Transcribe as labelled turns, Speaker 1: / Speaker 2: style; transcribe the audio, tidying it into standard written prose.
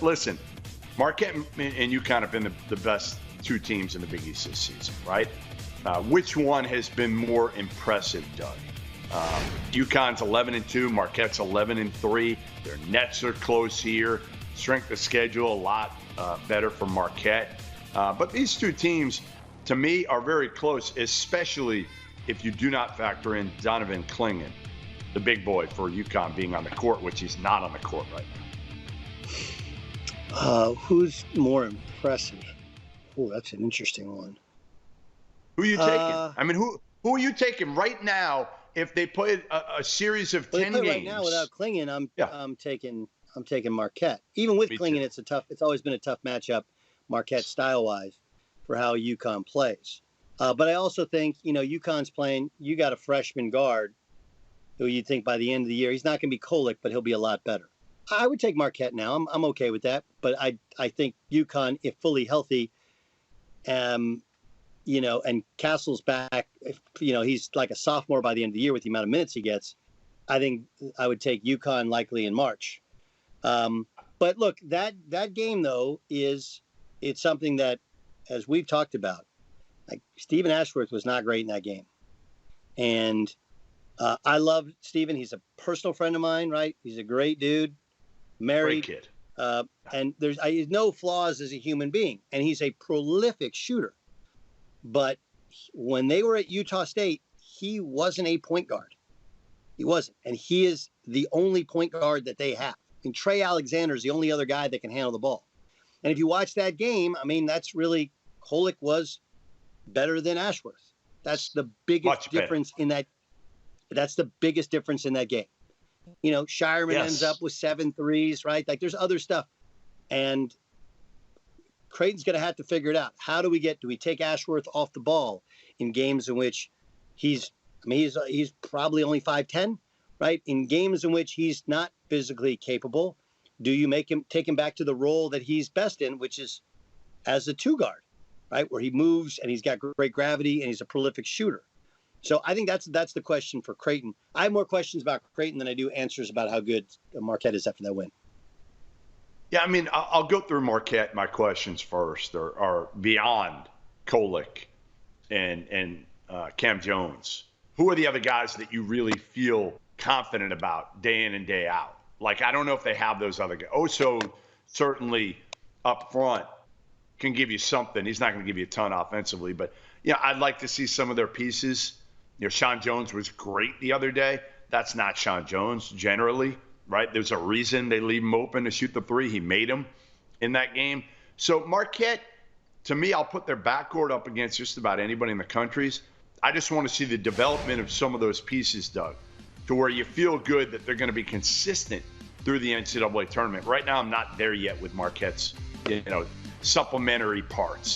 Speaker 1: listen, Marquette and UConn have been the best two teams in the Big East this season, right? Which one has been more impressive, Doug? UConn's 11-2, Marquette's 11-3. Their nets are close here. Strength of schedule a lot better for Marquette. But these two teams, to me, are very close, especially if you do not factor in Donovan Clingan, the big boy for UConn being on the court, which he's not on the court right now.
Speaker 2: Who's more impressive? Oh, that's an interesting one.
Speaker 1: Who are you taking? I mean, who are you taking right now if they played a series of 10 games?
Speaker 2: Right now without Clingan, I'm taking Marquette. Even with Clingan, it's always been a tough matchup, Marquette style-wise, for how UConn plays. But I also think, UConn's playing, you got a freshman guard who you think by the end of the year, he's not going to be Kolek, but he'll be a lot better. I would take Marquette now. I'm okay with that. But I think UConn, if fully healthy, and Castle's back, he's like a sophomore by the end of the year with the amount of minutes he gets, I think I would take UConn likely in March. But look, that game, though, it's something that, as we've talked about, like Stephen Ashworth was not great in that game. And I love Stephen. He's a personal friend of mine, right? He's a great dude, married.
Speaker 1: Great kid.
Speaker 2: And there's no flaws as a human being. And he's a prolific shooter. But when they were at Utah State, he wasn't a point guard. He wasn't. And he is the only point guard that they have. And Trey Alexander is the only other guy that can handle the ball. And if you watch that game, I mean, that's really, Kolek was better than Ashworth. That's the biggest difference in that. That's the biggest difference in that game. Shireman ends up with 7 threes, right? Like there's other stuff. And Creighton's going to have to figure it out. How do we take Ashworth off the ball in games in which he's probably only 5'10", right? In games in which he's not physically capable, do you take him back to the role that he's best in, which is as a 2 guard, right? Where he moves and he's got great gravity and he's a prolific shooter. So I think that's the question for Creighton. I have more questions about Creighton than I do answers about how good Marquette is after that win.
Speaker 1: Yeah, I mean, I'll go through Marquette. My questions first are beyond Kolek and Cam Jones. Who are the other guys that you really feel confident about day in and day out? Like, I don't know if they have those other guys. Oso certainly up front can give you something. He's not going to give you a ton offensively, but I'd like to see some of their pieces. Sean Jones was great the other day. That's not Sean Jones generally, right? There's a reason they leave him open to shoot the 3. He made him in that game. So Marquette, to me, I'll put their backcourt up against just about anybody in the countries. I just want to see the development of some of those pieces, Doug, to where you feel good that they're going to be consistent through the NCAA tournament. Right now, I'm not there yet with Marquette's, supplementary parts.